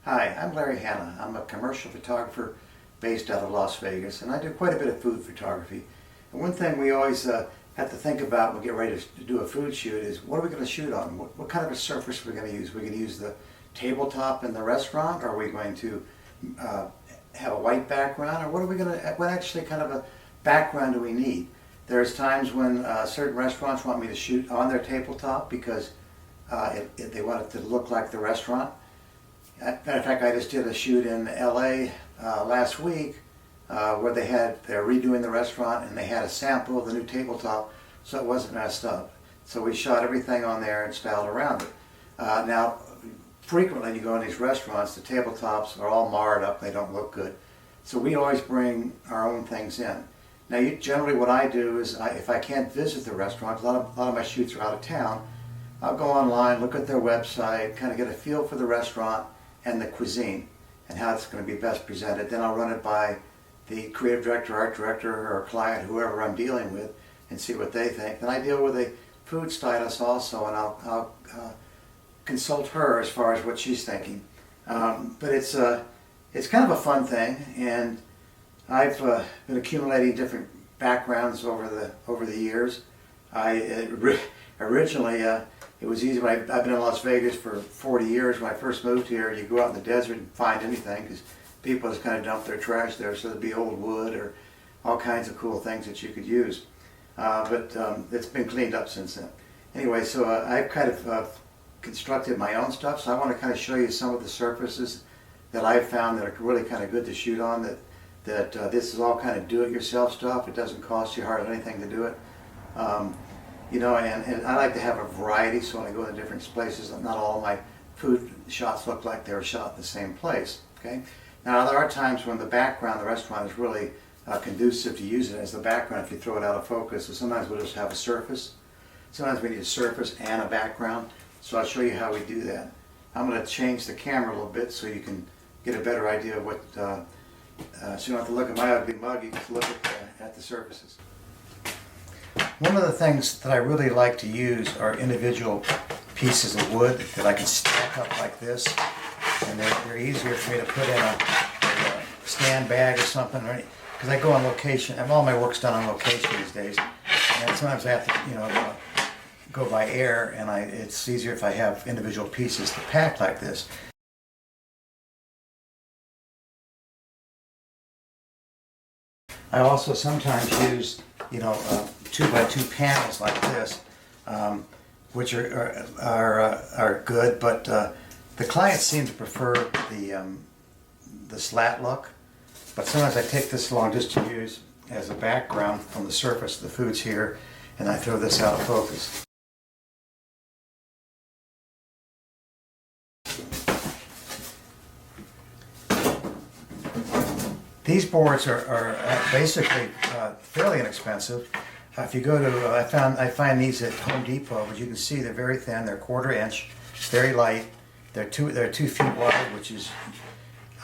Hi, I'm Larry Hanna. I'm a commercial photographer based out of Las Vegas, and I do quite a bit of food photography. And one thing we always have to think about when we get ready to do a food shoot is what are we going to shoot on? What kind of a surface are we going to use? Are we going to use the tabletop in the restaurant? Are we going to have a white background? Or what actually kind of a background do we need? There's times when certain restaurants want me to shoot on their tabletop because they want it to look like the restaurant. Matter of fact, I just did a shoot in LA last week where they're redoing the restaurant and they had a sample of the new tabletop so it wasn't messed up. So we shot everything on there and styled around it. Now, frequently you go in these restaurants, the tabletops are all marred up, they don't look good. So we always bring our own things in. Now, generally what I do is if I can't visit the restaurant, a lot of my shoots are out of town, I'll go online, look at their website, kind of get a feel for the restaurant and the cuisine and how it's going to be best presented. Then I'll run it by the creative director, art director, or client, whoever I'm dealing with, and see what they think. Then I deal with a food stylist also, and I'll consult her as far as what she's thinking. But it's kind of a fun thing, and I've been accumulating different backgrounds over the years. Originally, it was easy. I've been in Las Vegas for 40 years. When I first moved here, you go out in the desert and find anything because people just kind of dump their trash there. So there'd be old wood or all kinds of cool things that you could use. But it's been cleaned up since then. Anyway, so I've kind of constructed my own stuff. So I want to kind of show you some of the surfaces that I've found that are really kind of good to shoot on. That this is all kind of do-it-yourself stuff. It doesn't cost you hardly anything to do it. You know, and I like to have a variety, so when I go to different places, not all of my food shots look like they were shot in the same place, okay? Now, there are times when the background, the restaurant is really conducive to use it as the background if you throw it out of focus, so sometimes we'll just have a surface. Sometimes we need a surface and a background, so I'll show you how we do that. I'm going to change the camera a little bit so you can get a better idea of what, so you don't have to look at my ugly mug, you can look at the surfaces. One of the things that I really like to use are individual pieces of wood that I can stack up like this, and they're easier for me to put in a stand bag or something, because I go on location, and all my work's done on location these days, and sometimes I have to, go by air, and it's easier if I have individual pieces to pack like this. I also sometimes use, 2x2 panels like this, which are good, but the clients seem to prefer the slat look. But sometimes I take this along just to use as a background on the surface. The food's here, and I throw this out of focus. These boards are basically fairly inexpensive. If you go to, I find these at Home Depot, but you can see they're very thin. They're 1/4 inch, very light. They're 2 feet wide, which is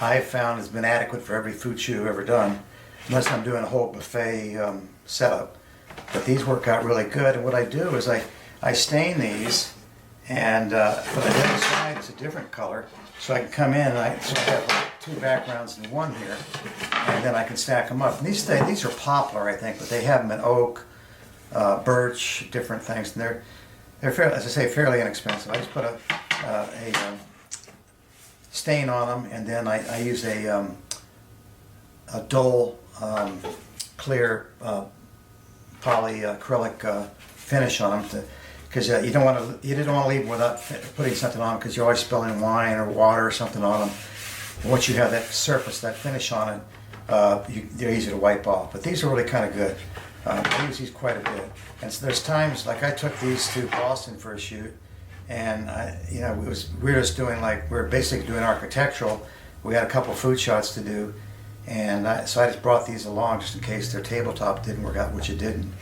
I've found has been adequate for every food shoot I've ever done, unless I'm doing a whole buffet setup. But these work out really good. And what I do is I stain these, and for the other side it's a different color, so I can come in and I have like 2 backgrounds in one here, and then I can stack them up. And these are poplar, I think, but they have them in oak, birch, different things, and they're fairly, as I say, fairly inexpensive. I just put a stain on them, and then I use a dull clear polyacrylic finish on them because you don't want to leave them without putting something on, because you're always spilling wine or water or something on them. And once you have that surface, that finish on it, they're easy to wipe off. But these are really kind of good. I use these quite a bit. And so there's times, like I took these to Boston for a shoot, and we were basically doing architectural. We had a couple food shots to do, and so I just brought these along just in case their tabletop didn't work out, which it didn't.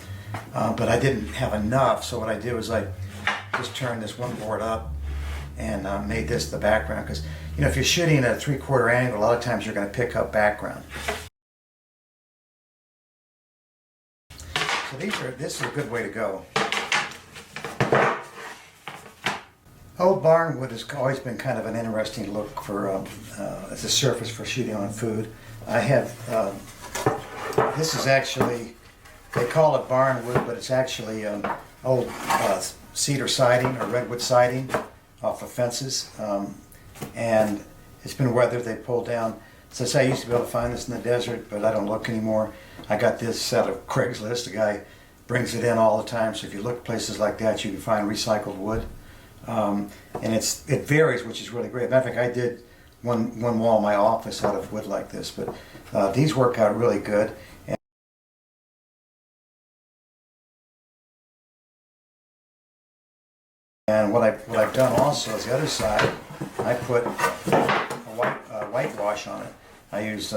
But I didn't have enough, so what I did was I just turned this one board up and made this the background, because if you're shooting at a 3/4 angle, a lot of times you're going to pick up background. So this is a good way to go. Old barn wood has always been kind of an interesting look for as a surface for shooting on food. I have this is actually, they call it barn wood, but it's actually old cedar siding or redwood siding off of fences, and it's been weathered. They pulled down. Since I used to be able to find this in the desert, but I don't look anymore. I got this out of Craigslist. A guy brings it in all the time, so if you look places like that, you can find recycled wood. And it varies, which is really great. Matter of fact, I did one wall in my office out of wood like this, but these work out really good. And what I've done also is the other side, I put a whitewash on it. I use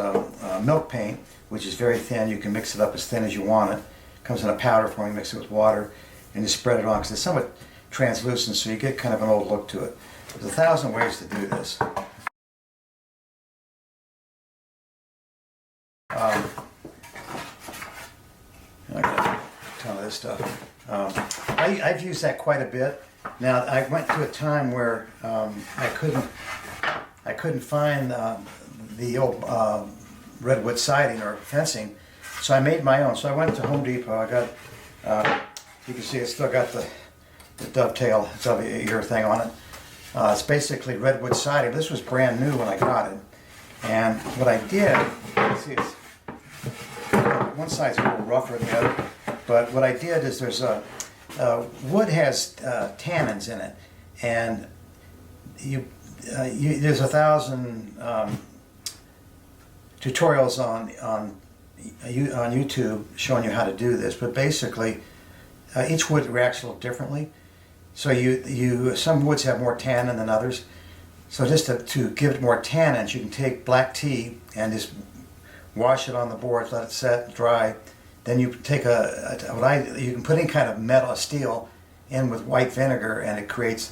milk paint, which is very thin. You can mix it up as thin as you want it. Comes in a powder form. You mix it with water, and you spread it on because it's somewhat translucent, so you get kind of an old look to it. There's 1,000 ways to do this. I got a ton of this stuff. I've used that quite a bit. Now I went to a time where I couldn't find the old redwood siding or fencing, so I made my own. So I went to Home Depot. I got, you can see it's still got the dovetail ear thing on it. It's basically redwood siding. This was brand new when I got it, and what I did, see, it's one side's a little rougher than the other, but what I did is there's a wood has tannins in it, and there's 1,000 tutorials on YouTube showing you how to do this. But basically, each wood reacts a little differently. So some woods have more tannin than others. So just to give it more tannins, you can take black tea and just wash it on the boards, let it set, dry. Then you take you can put any kind of metal, steel, in with white vinegar, and it creates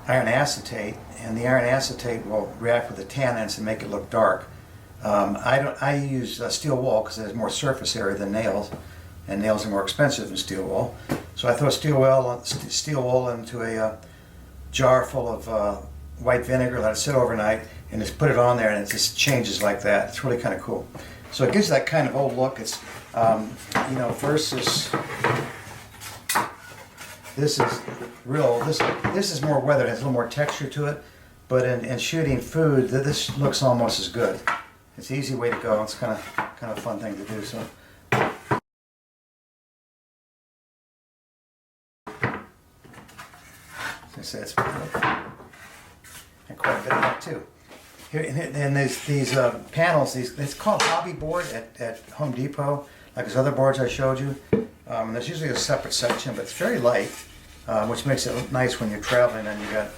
iron acetate, and the iron acetate will react with the tannins and make it look dark. I use steel wool because it has more surface area than nails, and nails are more expensive than steel wool. So I throw steel wool into a jar full of white vinegar, let it sit overnight, and just put it on there, and it just changes like that. It's really kind of cool. So it gives that kind of old look. It's versus this is real. This is more weathered. It has a little more texture to it. But in shooting food, this looks almost as good. It's an easy way to go. It's kind of a fun thing to do. So. As I say, it's and quite a bit of that too. Here, and there's these panels. It's called hobby board at Home Depot, like those other boards I showed you. And there's usually a separate section, but it's very light, which makes it look nice when you're traveling and you got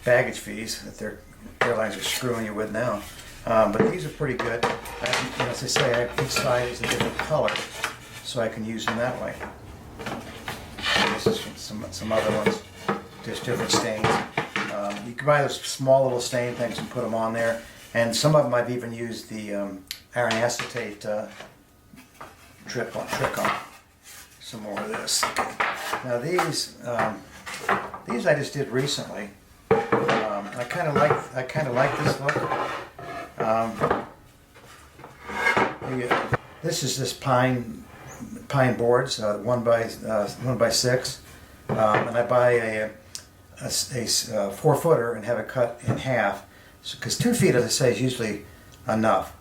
baggage fees that their airlines are screwing you with now. But these are pretty good. As I say, each side is a different color, so I can use them that way. And this is some other ones. There's different stains. You can buy those small little stain things and put them on there. And some of them I've even used the iron acetate trick on. Some more of this. Now these I just did recently. I kind of like this look. This is pine boards, 1x6, and I buy a 4-footer and have it cut in half, because 2 feet, as I say, is usually enough.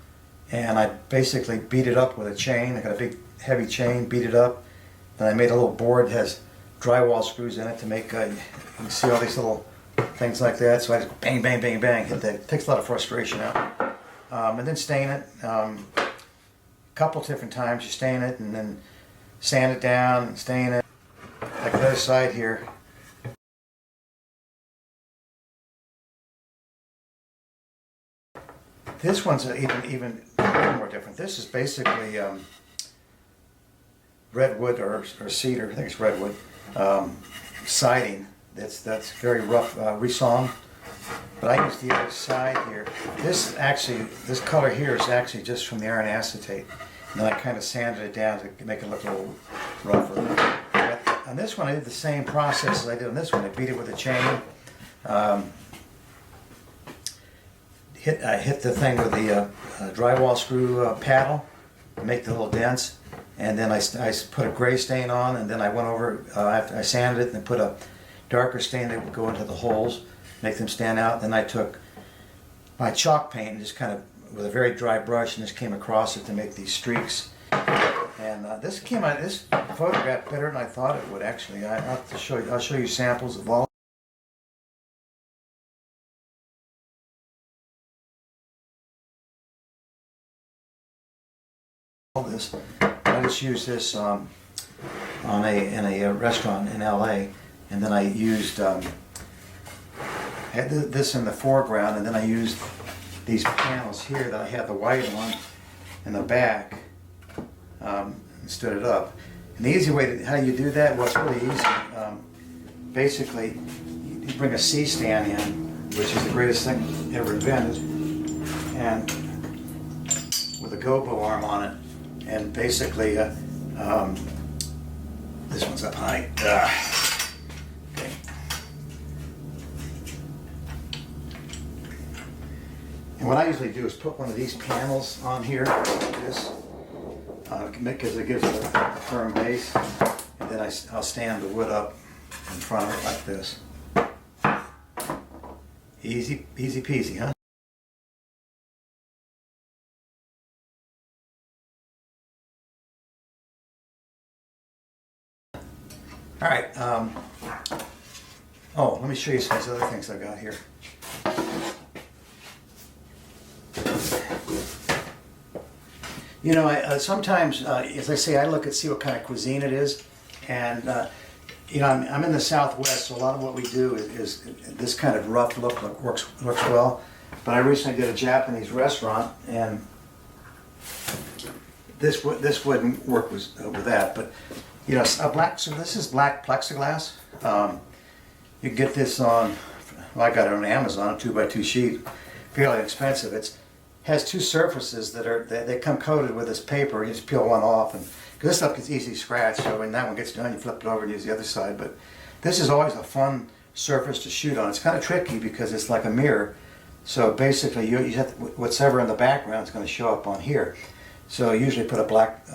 And I basically beat it up with a chain. I got a big heavy chain, beat it up. Then I made a little board that has drywall screws in it to make. You can see all these little things like that. So I just go bang, bang, bang, bang. Hit that. It takes a lot of frustration out. And then stain it. A couple different times you stain it, and then sand it down and stain it. Like the other side here. This one's even more different. This is basically redwood or cedar. I think it's redwood siding. That's very rough, resawn. But I use the other side here. This color here is actually just from the iron acetate. And then I kind of sanded it down to make it look a little rougher. But on this one, I did the same process as I did on this one. I beat it with a chain, I hit the thing with the drywall screw paddle to make the little dents, and then I put a gray stain on, and then I went over, I sanded it and put a darker stain that would go into the holes, make them stand out. Then I took my chalk paint and just kind of, with a very dry brush, and just came across it to make these streaks. And this photographed better than I thought it would, actually. I'll show you samples of all this. I just used this in a restaurant in LA, and then I used had this in the foreground, and then I used these panels here that I had the white on in the back, and stood it up. And the easy way to, how you do that, well, it's really easy. Basically, you bring a C-stand in, which is the greatest thing ever invented, and with a gobo arm on it. And basically, this one's up high. Okay. And what I usually do is put one of these panels on here, like this, because it gives it a firm base. And then I'll stand the wood up in front of it like this. Easy peasy, huh? All right, oh, let me show you some of these other things I got here. You know, sometimes, as I say, I look and see what kind of cuisine it is, and you know, I'm in the Southwest, so a lot of what we do is this kind of rough look works well. But I recently did a Japanese restaurant, and this wouldn't work with that, but. You know, so this is black plexiglass. You can get this on, well, I got it on Amazon, a 2x2 sheet, fairly expensive. It has two surfaces they come coated with this paper. You just peel one off, and because this stuff gets easy scratch, so when that one gets done, you flip it over and use the other side. But this is always a fun surface to shoot on. It's kind of tricky because it's like a mirror. So basically, you have to, whatever in the background is going to show up on here. So you usually put a black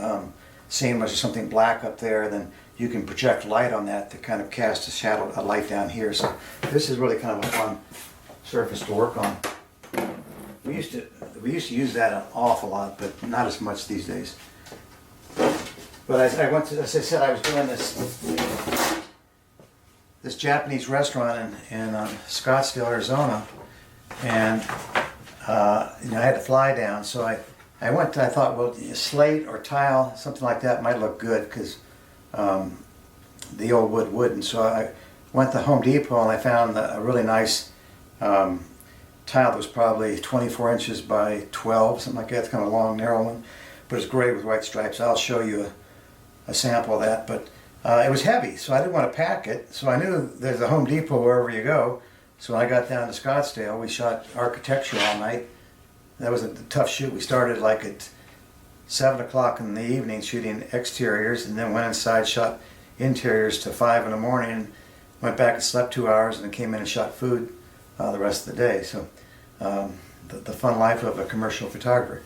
seam or something black up there, then you can project light on that to kind of cast a light down here. So this is really kind of a fun surface to work on. We used to use that an awful lot, but not as much these days. But as I said, I was doing this Japanese restaurant in Scottsdale, Arizona, and you know, I had to fly down, so I thought, well, slate or tile, something like that might look good, because the old wood wouldn't. So I went to Home Depot and I found a really nice tile that was probably 24 inches by 12, something like that. It's kind of a long, narrow one, but it's gray with white stripes. I'll show you a sample of that. But it was heavy, so I didn't want to pack it. So I knew there's a Home Depot wherever you go. So when I got down to Scottsdale, we shot architecture all night. That was a tough shoot. We started like at 7 o'clock in the evening shooting exteriors, and then went inside, shot interiors to 5 in the morning, went back and slept 2 hours, and then came in and shot food the rest of the day. So the fun life of a commercial photographer.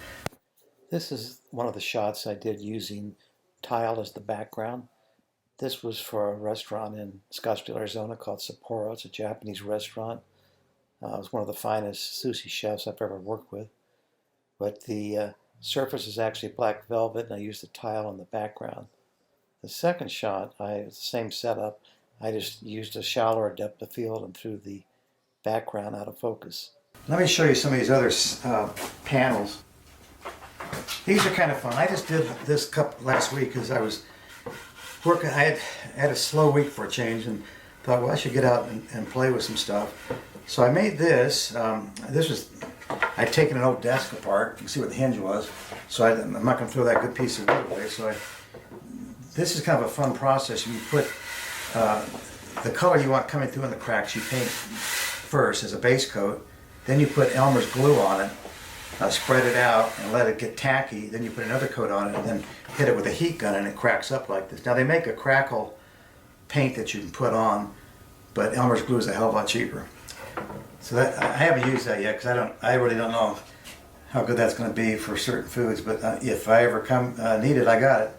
This is one of the shots I did using tile as the background. This was for a restaurant in Scottsdale, Arizona called Sapporo. It's a Japanese restaurant. It was one of the finest sushi chefs I've ever worked with. But the surface is actually black velvet, and I used the tile in the background. The second shot, it's the same setup. I just used a shallower depth of field and threw the background out of focus. Let me show you some of these other panels. These are kind of fun. I just did this cup last week because I was working. I had a slow week for a change, and thought, well, I should get out and play with some stuff. So I made this. I'd taken an old desk apart. You can see what the hinge was. So I'm not going to throw that good piece of wood away. So this is kind of a fun process. You put the color you want coming through in the cracks. You paint first as a base coat. Then you put Elmer's glue on it. Spread it out and let it get tacky. Then you put another coat on it and then hit it with a heat gun, and it cracks up like this. Now they make a crackle paint that you can put on, but Elmer's glue is a hell of a lot cheaper. So that I haven't used that yet because I really don't know how good that's going to be for certain foods. But if I ever need it, I got it.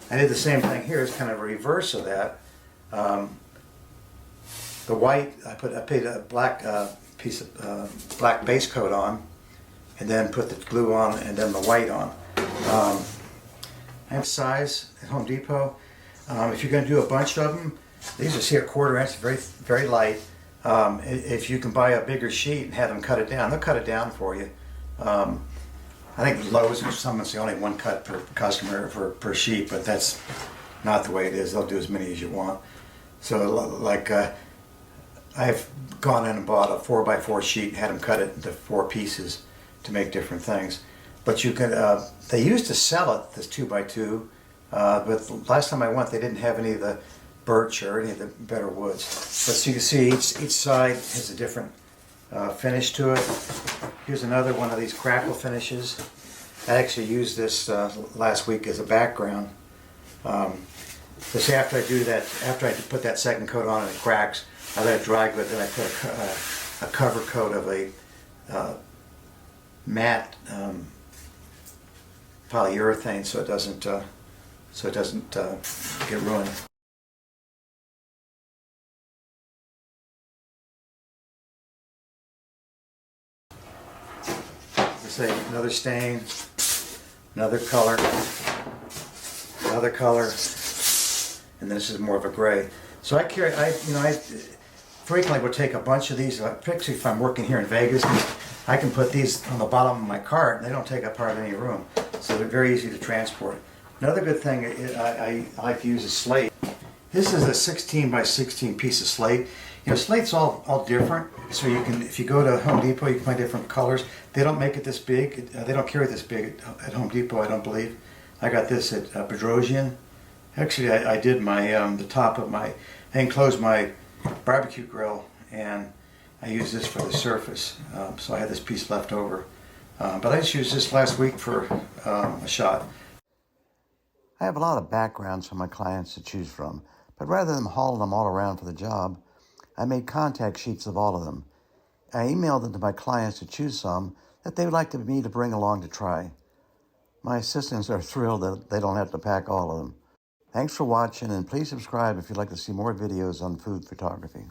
I did the same thing here. It's kind of a reverse of that. The white, I put a black piece of black base coat on, and then put the glue on, and then the white on. I have size at Home Depot. If you're going to do a bunch of them, these are here 1/4 inch, very light. If you can buy a bigger sheet and have them cut it down, they'll cut it down for you. I think Lowe's or someone's the only one cut per customer per sheet, but that's not the way it is. They'll do as many as you want. So like I've gone in and bought a 4x4 sheet and had them cut it into 4 pieces to make different things. But you can, they used to sell it, this 2x2, but last time I went they didn't have any of the birch or any of the better woods. But so you can see each side has a different finish to it. Here's another one of these crackle finishes. I actually used this last week as a background. Just after I do that, after I put that second coat on and it cracks, I let it dry, but then I put a cover coat of a matte polyurethane so it doesn't get ruined. Say another stain, another color, and then this is more of a gray. So I frequently will take a bunch of these, particularly if I'm working here in Vegas. I can put these on the bottom of my cart and they don't take up part of any room, so they're very easy to transport. Another good thing I like to use is slate. This is a 16 by 16 piece of slate. You know, slate's all different, so you can, if you go to Home Depot, you can find different colors. They don't make it this big. They don't carry this big at Home Depot, I don't believe. I got this at Bedrosian. Actually, I did my the top of my, I enclosed my barbecue grill, and I used this for the surface. So I had this piece left over. But I just used this last week for a shot. I have a lot of backgrounds for my clients to choose from, but rather than hauling them all around for the job, I made contact sheets of all of them. I emailed them to my clients to choose some that they would like me to bring along to try. My assistants are thrilled that they don't have to pack all of them. Thanks for watching, and please subscribe if you'd like to see more videos on food photography.